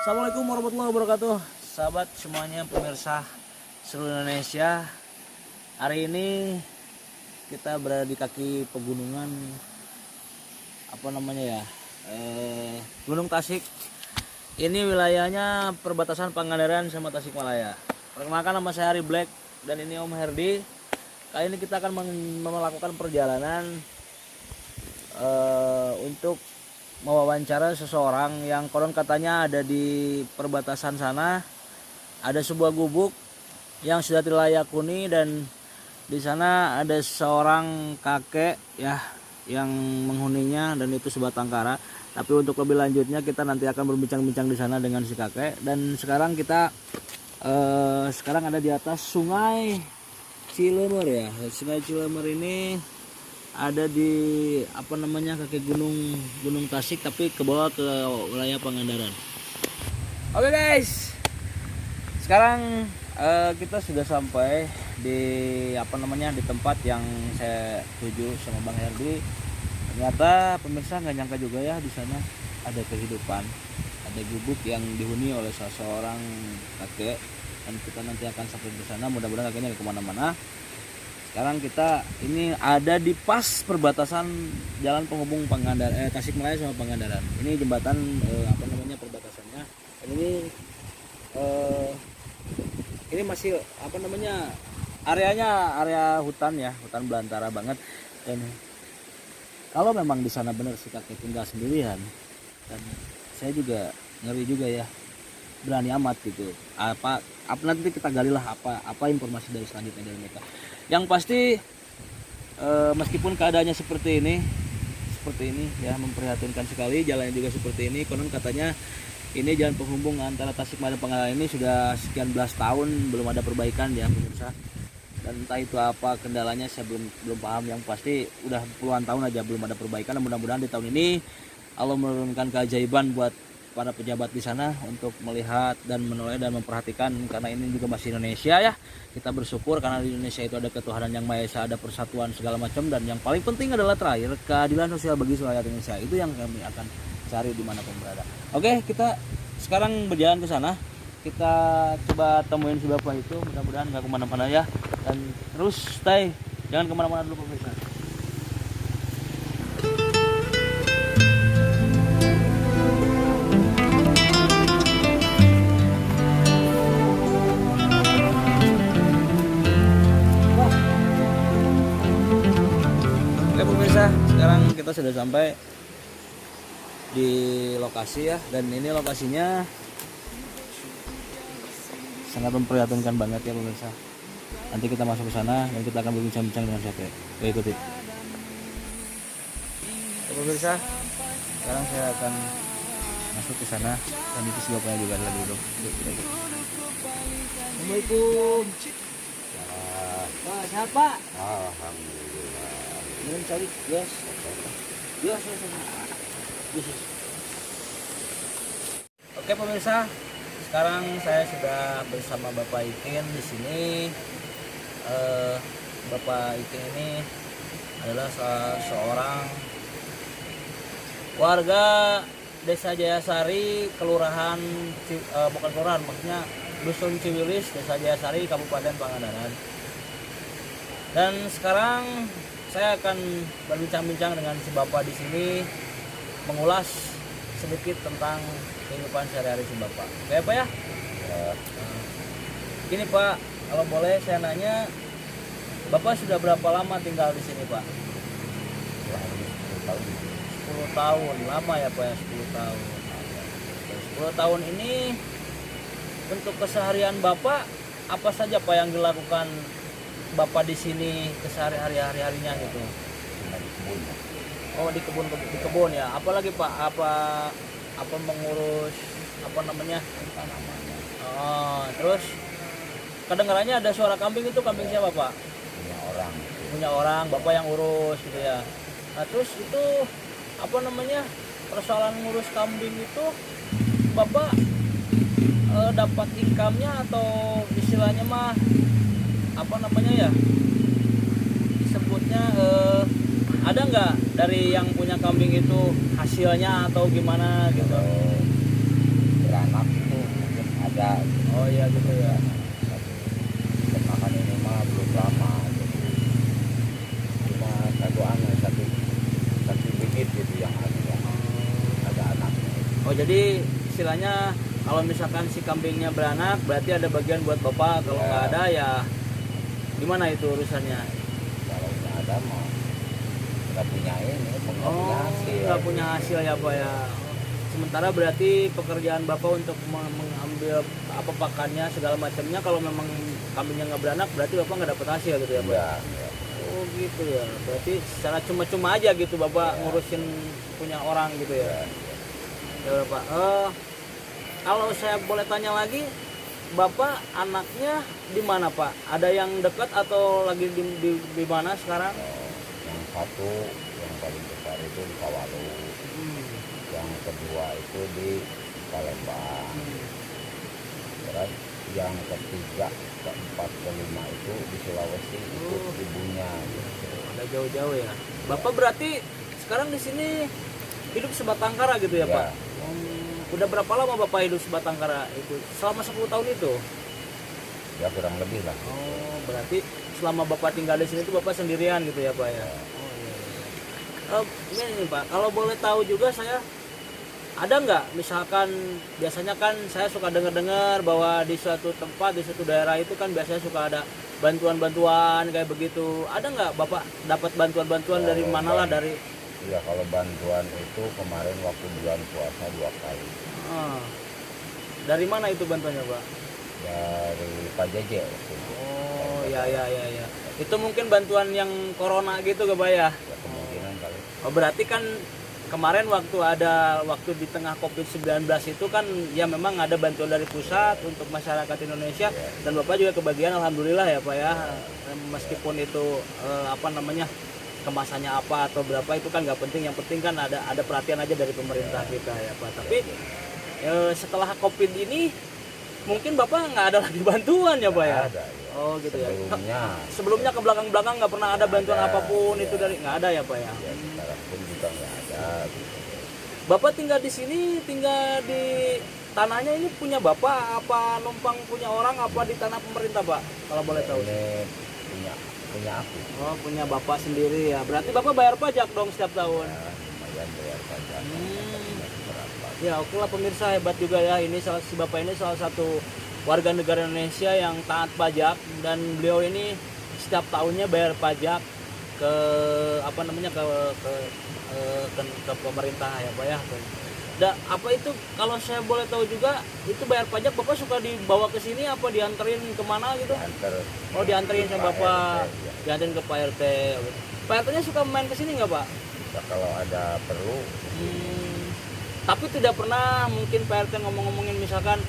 Assalamualaikum warahmatullahi wabarakatuh, sahabat semuanya, pemirsa seluruh Indonesia. Hari ini kita berada di kaki pegunungan Gunung Tasik. Ini wilayahnya perbatasan Pangandaran sama Tasikmalaya. Perkenalkan, nama saya Ari Black dan ini Om Herdi. Kali ini kita akan melakukan perjalanan untuk mewawancara seseorang yang konon katanya ada di perbatasan sana. Ada sebuah gubuk yang sudah tidak layak huni dan di sana ada seorang kakek ya yang menghuninya dan itu sebatang kara. Tapi untuk lebih lanjutnya kita nanti akan berbincang-bincang di sana dengan si kakek. Dan sekarang kita sekarang ada di atas Sungai Cilember ya. Sungai Cilember ini ada di kaki Gunung Tasik, tapi ke bawah ke wilayah Pangandaran. Oke guys, sekarang kita sudah sampai di di tempat yang saya tuju sama Bang Herdi. Ternyata pemirsa nggak nyangka juga ya, di sana ada kehidupan, ada gubuk yang dihuni oleh seseorang kakek, dan kita nanti akan sampai ke sana. Mudah-mudahan kakeknya nggak kemana-mana. Sekarang kita ini ada di pas perbatasan jalan penghubung Tasikmalaya sama Pangandaran. Ini jembatan perbatasannya. Dan ini masih area hutan ya, hutan belantara banget. Dan kalau memang di sana benar si kakek tinggal sendirian, dan saya juga ngeri juga ya, berani amat gitu. Apa nanti kita galilah apa informasi dari selanjutnya dari mereka. Yang pasti meskipun keadaannya seperti ini ya, memprihatinkan sekali. Jalannya juga seperti ini. Konon katanya ini jalan penghubung antara Tasikmalaya dan Pangandaran ini sudah sekian belas tahun belum ada perbaikan ya pemirsa. Dan entah itu apa kendalanya, saya belum paham. Yang pasti udah puluhan tahun aja belum ada perbaikan. Dan mudah-mudahan di tahun ini Allah menurunkan keajaiban buat para pejabat di sana untuk melihat dan menoleh dan memperhatikan, karena ini juga masih Indonesia ya. Kita bersyukur karena di Indonesia itu ada ketuhanan yang Maha Esa, ada persatuan segala macam, dan yang paling penting adalah terakhir keadilan sosial bagi seluruh rakyat Indonesia. Itu yang kami akan cari dimanapun berada. Oke, kita sekarang berjalan ke sana. Kita coba temuin si bapak itu, mudah-mudahan nggak kemana-mana ya. Dan terus stay, jangan kemana-mana dulu pemirsa. Sekarang kita sudah sampai di lokasi ya, dan ini lokasinya sangat memprihatinkan banget ya pemirsa. Nanti kita masuk ke sana dan kita akan berbincang-bincang dengan siapa. Ikuti. Ya, pemirsa, sekarang saya akan masuk ke sana dan itu sebabnya juga lagi duduk. Assalamualaikum. Pak, siapa? Alhamdulillah. Jangan cari, yes. Yes. Oke pemirsa, sekarang saya sudah bersama Bapak Ikin di sini. Bapak Ikin ini adalah seorang warga Desa Jayasari, kelurahan bukan kelurahan, maksudnya Dusun Ciwilis, Desa Jayasari, Kabupaten Pangandaran. Dan sekarang saya akan berbincang-bincang dengan si bapak di sini, mengulas sedikit tentang kehidupan sehari-hari si bapak. Oke Pak ya? Gini Pak, kalau boleh saya nanya, bapak sudah berapa lama tinggal di sini Pak? 10 tahun, lama ya Pak ya, 10 tahun. 10 tahun ini untuk keseharian bapak apa saja Pak yang dilakukan bapak di sini hari-harinya gitu? Oh di kebun ya. Apalagi Pak? Apa mengurus tanamannya? Oh, terus kedengarannya ada suara kambing, itu kambing siapa Pak? Punya orang, bapak yang urus gitu ya. Nah terus itu persoalan ngurus kambing itu bapak dapat income-nya atau istilahnya mah disebutnya ada nggak dari yang punya kambing itu hasilnya atau gimana gitu? Berani anak itu mungkin ada. Oh iya gitu ya. Tapi pernikahan ini mah belum lama, jadi cuma satu bibit gitu yang ada anaknya. Oh jadi istilahnya kalau misalkan si kambingnya beranak berarti ada bagian buat bapak, kalau Ya. nggak ada ya gimana itu urusannya? Kalau nggak ada mah nggak punya ini, nggak punya Oh hasil. nggak punya hasil ya pak ya. Sementara berarti pekerjaan bapak untuk mengambil apa pakannya segala macamnya, kalau memang kambingnya nggak beranak berarti bapak nggak dapat hasil gitu ya pak? Iya, iya. Oh gitu ya, berarti secara cuma-cuma aja gitu bapak Ya. ngurusin punya orang gitu ya? Iya, iya. Ya pak. Kalau saya boleh tanya lagi, bapak anaknya di mana pak? Ada yang dekat atau lagi di mana sekarang? Yang satu yang paling besar itu di Kawalu, yang kedua itu di Palembang, terus yang ketiga, keempat, kelima itu di Sulawesi, itu ibunya gitu. Ada jauh-jauh ya. Bapak berarti sekarang di sini hidup sebatang kara gitu ya, Ya. pak? Udah berapa lama bapak hidup sebatang kara itu? Selama 10 tahun itu? Ya kurang lebih lah. Oh berarti selama bapak tinggal di sini tuh bapak sendirian gitu ya pak ya? Oh iya. Ini pak, kalau boleh tahu juga saya, ada nggak misalkan biasanya kan saya suka dengar-dengar bahwa di suatu tempat, di suatu daerah itu kan biasanya suka ada bantuan-bantuan kayak begitu. Ada nggak bapak dapat bantuan-bantuan dari mana lah, dari Iya, kalau bantuan itu kemarin waktu bulan puasa 2 kali ah, dari mana itu bantuannya pak? dari Pak Jeje waktu itu. Oh ya ya ya ya. Itu mungkin bantuan yang corona gitu ke pak ya? Ya, kemungkinan kali. Oh berarti kan kemarin waktu di tengah COVID-19 itu kan ya memang ada bantuan dari pusat untuk masyarakat Indonesia, dan bapak juga kebagian alhamdulillah ya pak ya. Meskipun itu apa namanya, kemasannya apa atau berapa itu kan nggak penting, yang penting kan ada perhatian aja dari pemerintah kita ya pak. Tapi setelah COVID ini mungkin bapak nggak ada lagi bantuan ya pak ya? Ada, ya. Oh gitu ya. Sebelumnya Ke belakang nggak pernah ada bantuan ada, apapun ya. itu dari, nggak ada ya pak ya? ya sekarang pun juga nggak ada gitu. Bapak tinggal di sini, tinggal di tanahnya ini punya bapak apa numpang punya orang apa di tanah pemerintah pak? Kalau boleh tahu. Ini punya aku. Oh punya bapak sendiri ya. Berarti bapak bayar pajak dong setiap tahun. Ya, lumayan bayar pajak. Berapa. Ya oke lah pemirsa, hebat juga ya. Ini si bapak ini salah satu warga negara Indonesia yang taat pajak, dan beliau ini setiap tahunnya bayar pajak ke apa namanya ke pemerintah ya pak ya. Apa itu kalau saya boleh tahu juga, itu bayar pajak bapak suka dibawa ke sini apa dianterin kemana gitu? Diantar Oh dianterin sama Pak bapak, RT, ya. dianterin ke Pak RT. Pak RT-nya suka main ke sini nggak pak? Ya, kalau ada perlu Tapi tidak pernah mungkin Pak RT ngomong-ngomongin misalkan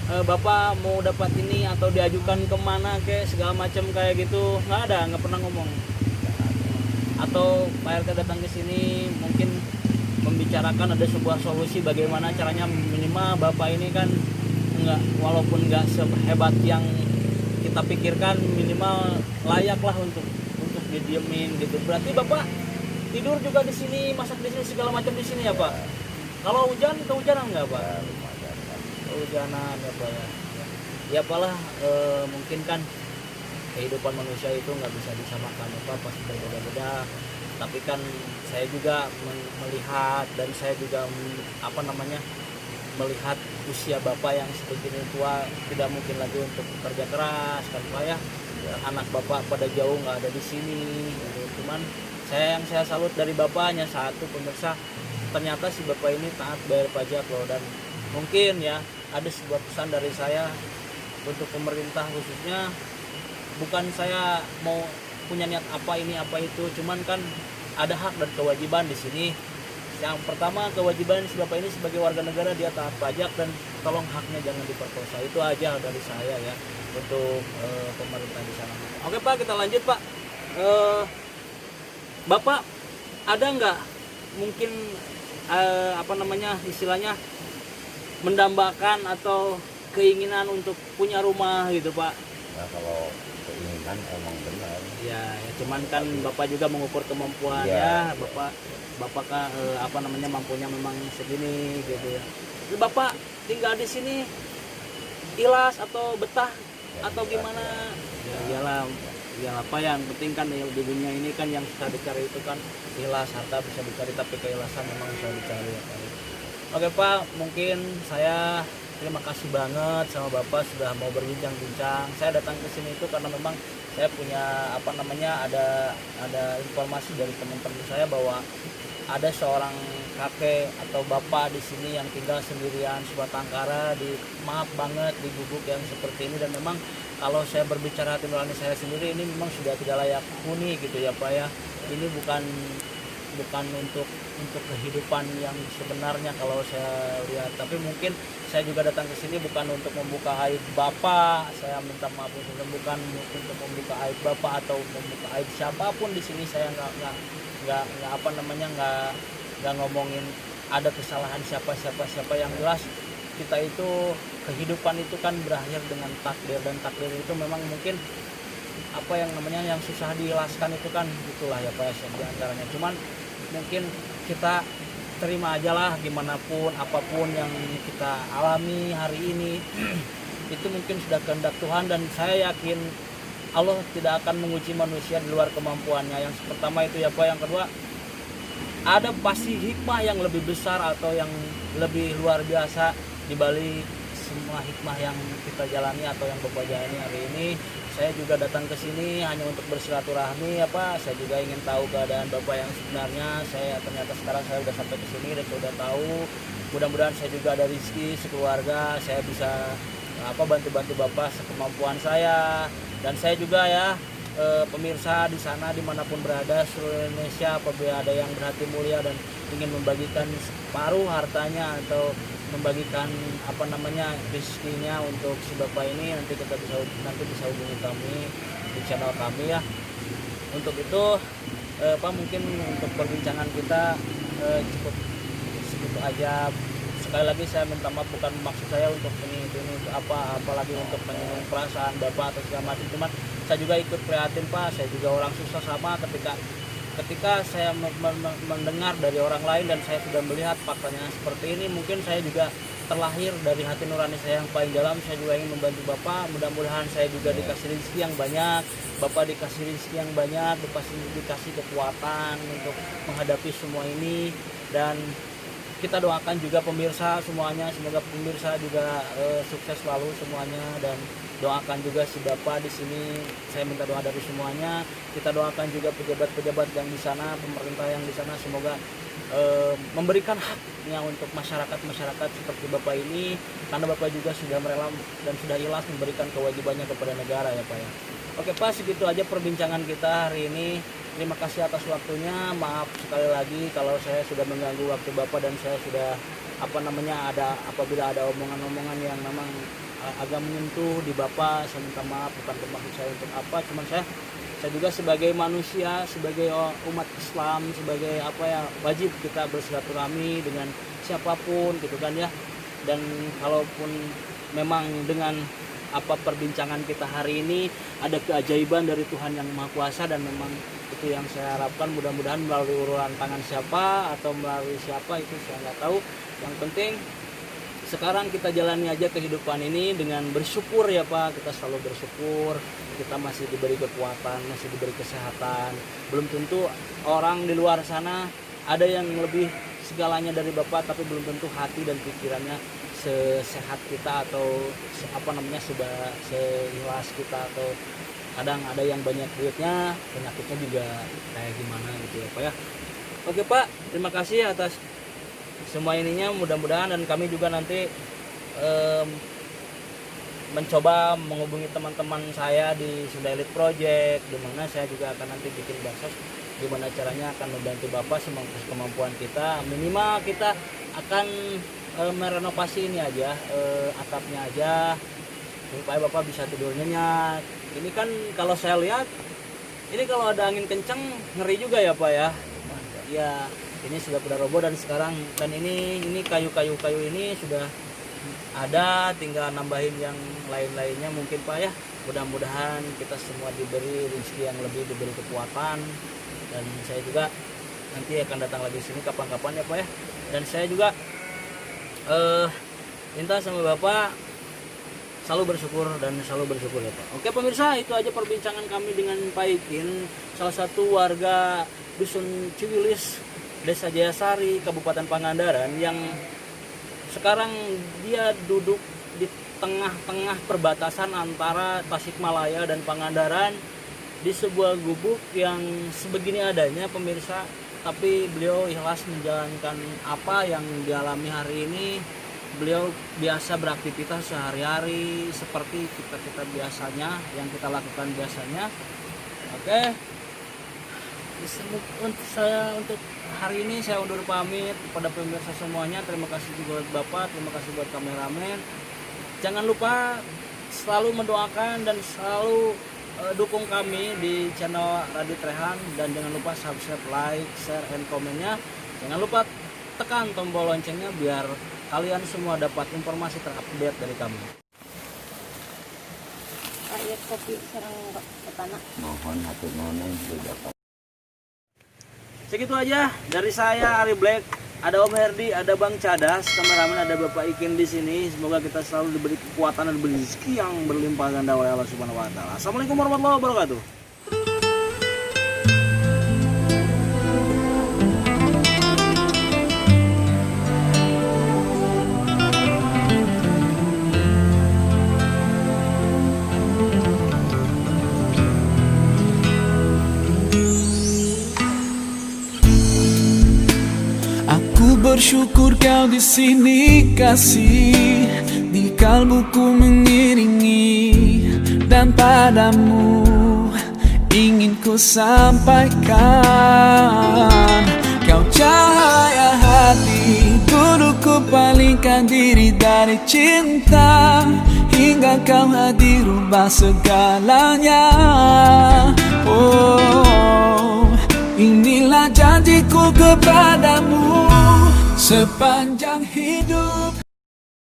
bapak mau dapat ini atau diajukan kemana kayak segala macam kayak gitu, nggak pernah ngomong. Atau Pak RT datang ke sini mungkin membicarakan ada sebuah solusi bagaimana caranya minimal bapak ini kan walaupun nggak sehebat yang kita pikirkan, minimal layak lah untuk didiemin gitu. Berarti bapak tidur juga di sini, masak di sini, segala macam di sini ya pak? Kalau hujan, kehujanan nggak pak? ya lumayan lah. Kehujanan ya pak ya. Ya apalah, mungkin kan kehidupan manusia itu nggak bisa disamakan ya pak, pasti berbeda-beda. Tapi kan saya juga melihat, dan saya juga melihat usia bapak yang sebegini tua, tidak mungkin lagi untuk bekerja keras kan pak ya. Anak bapak pada jauh nggak ada di sini gitu. Cuman yang saya salut dari bapaknya satu, pemirsa, ternyata si bapak ini taat bayar pajak loh. Dan mungkin ya ada sebuah pesan dari saya untuk pemerintah khususnya, bukan saya mau punya niat apa ini apa itu, cuman kan ada hak dan kewajiban di sini. Yang pertama, kewajiban si bapak ini sebagai warga negara, dia taat pajak, dan tolong haknya jangan diperkosa. Itu aja dari saya ya untuk pemerintah di sana. Oke pak, kita lanjut pak. Bapak ada nggak mungkin istilahnya mendambakan atau keinginan untuk punya rumah gitu pak? Ya, kalau keinginan emang benar. Ya cuman kan bapak juga mengukur kemampuan ya, ya bapak kan mampunya memang segini gitu ya. Bapak tinggal di sini ikhlas atau betah atau gimana? Ya iyalah, ya apa yang penting kan ya, di dunia ini kan yang susah dicari itu kan ikhlas, harta bisa dicari tapi keikhlasan memang susah dicari ya, Pak. Oke Pak, mungkin saya terima kasih banget sama Bapak sudah mau berbincang-bincang. Saya datang ke sini itu karena memang saya punya apa namanya ada informasi dari teman-teman saya bahwa ada seorang kakek atau bapak di sini yang tinggal sendirian sebatang kara di maaf banget di gubuk yang seperti ini, dan memang kalau saya berbicara hati nurani saya sendiri ini memang sudah tidak layak huni gitu ya Pak ya. Ini bukan untuk kehidupan yang sebenarnya kalau saya lihat, tapi mungkin saya juga datang ke sini bukan untuk membuka aib Bapak, saya minta maaf bukan untuk membuka aib Bapak atau membuka aib siapapun di sini. Saya nggak apa namanya nggak ngomongin ada kesalahan siapa yang jelas kita itu kehidupan itu kan berakhir dengan takdir, dan takdir itu memang mungkin apa yang namanya yang susah dijelaskan itu kan itulah ya Pak ya, di antaranya. Cuman mungkin kita terima aja lah gimana pun apapun yang kita alami hari ini itu mungkin sudah kehendak Tuhan, dan saya yakin Allah tidak akan menguji manusia di luar kemampuannya. Yang pertama itu ya Pak, yang kedua ada pasti hikmah yang lebih besar atau yang lebih luar biasa di balik semua hikmah yang kita jalani atau yang Bapak jalani hari ini. Saya juga datang ke sini hanya untuk bersilaturahmi ya Pak. Saya juga ingin tahu keadaan Bapak yang sebenarnya. Ternyata sekarang saya sudah sampai ke sini dan sudah tahu. Mudah-mudahan saya juga ada rezeki sekeluarga, saya bisa bantu Bapak sekemampuan saya. Dan saya juga ya pemirsa di sana dimanapun berada seluruh Indonesia, apabila ada yang berhati mulia dan ingin membagikan separuh hartanya atau membagikan rezekinya untuk si Bapak ini, nanti bisa hubungi kami di channel kami ya. Untuk itu Pak, mungkin untuk perbincangan kita cukup segitu aja. Sekali lagi saya minta maaf, bukan maksud saya untuk ini apalagi untuk menyinggung perasaan Bapak atau segala macam. Cuman saya juga ikut prihatin Pak, saya juga orang susah sama ketika saya mendengar dari orang lain dan saya sudah melihat faktanya seperti ini. Mungkin saya juga terlahir dari hati nurani saya yang paling dalam. Saya juga ingin membantu Bapak. Mudah-mudahan saya juga dikasih rezeki yang banyak, Bapak dikasih rezeki yang banyak, dikasih kekuatan untuk menghadapi semua ini. Dan kita doakan juga pemirsa semuanya, semoga pemirsa juga sukses selalu semuanya, dan doakan juga si Bapak di sini. Saya minta doa dari semuanya. Kita doakan juga pejabat-pejabat yang di sana, pemerintah yang di sana, semoga memberikan haknya untuk masyarakat seperti Bapak ini, karena Bapak juga sudah merela dan sudah ikhlas memberikan kewajibannya kepada negara ya Pak ya. Oke Pak, segitu aja perbincangan kita hari ini. Terima kasih atas waktunya. Maaf sekali lagi kalau saya sudah mengganggu waktu Bapak dan saya sudah apabila ada omongan-omongan yang memang agak menyentuh di Bapak. Saya minta maaf, bukan bermaksud saya untuk apa, cuman saya juga sebagai manusia, sebagai umat Islam, sebagai wajib kita bersilaturahmi dengan siapapun gitu kan ya. Dan kalaupun memang dengan perbincangan kita hari ini ada keajaiban dari Tuhan yang Maha Kuasa, dan memang itu yang saya harapkan. Mudah-mudahan melalui uluran tangan siapa atau melalui siapa itu saya nggak tahu. Yang penting sekarang kita jalani aja kehidupan ini dengan bersyukur ya Pak. Kita selalu bersyukur, kita masih diberi kekuatan, masih diberi kesehatan. Belum tentu orang di luar sana ada yang lebih segalanya dari Bapak, tapi belum tentu hati dan pikirannya sesehat kita atau sudah seikhlas kita, atau kadang ada yang banyak duitnya penyakitnya juga kayak gimana gitu ya Pak ya. Oke Pak, terima kasih atas semua ininya. Mudah-mudahan, dan kami juga nanti mencoba menghubungi teman-teman saya di Sunda Elite Project, dimana saya juga akan nanti bikin baksos gimana caranya akan membantu Bapak semampu kemampuan kita. Minimal kita akan merenovasi ini aja, atapnya aja, supaya Bapak bisa tidur nyenyak. Ini kan kalau saya lihat, ini kalau ada angin kencang ngeri juga ya Pak ya. Ya ini sudah pada roboh, dan sekarang ini kayu-kayu ini sudah ada, tinggal nambahin yang lain-lainnya mungkin Pak ya. Mudah-mudahan kita semua diberi rezeki yang lebih, diberi kekuatan, dan saya juga nanti akan datang lagi sini kapan-kapan ya Pak ya. Dan saya juga Intan sama Bapak selalu bersyukur dan selalu bersyukur ya Pak. Oke pemirsa, itu aja perbincangan kami dengan Pak Ikin, salah satu warga Dusun Ciwilis, Desa Jayasari, Kabupaten Pangandaran, yang sekarang dia duduk di tengah-tengah perbatasan antara Tasikmalaya dan Pangandaran di sebuah gubuk yang sebegini adanya pemirsa. Tapi beliau ikhlas menjalankan apa yang dialami hari ini. Beliau biasa beraktivitas sehari-hari seperti kita biasanya, yang kita lakukan biasanya. Oke, untuk hari ini saya undur pamit kepada pemirsa semuanya. Terima kasih juga buat Bapak, terima kasih buat kameramen. Jangan lupa selalu mendoakan dan selalu dukung kami di channel Radio Trehan, dan jangan lupa subscribe, like, share, and komennya. Jangan lupa tekan tombol loncengnya biar kalian semua dapat informasi terupdate dari kami. Air kopi sareng petana. Mohon hatur nuhun juga. Segitu aja dari saya Ari Black. Ada Om Herdi, ada Bang Cadas, kameramen, ada Bapak Ikin di sini. Semoga kita selalu diberi kekuatan dan diberi rezeki yang berlimpah ganda oleh Allah Subhanahu wa taala. Assalamualaikum warahmatullahi wabarakatuh. Bersyukur kau di sini kasih, di kalbuku mengiringi, dan padamu ingin ku sampaikan. Kau cahaya hati, ku palingkan diri dari cinta, hingga kau hadir rubah segalanya. Oh, inilah janjiku kepadamu sepanjang hidup.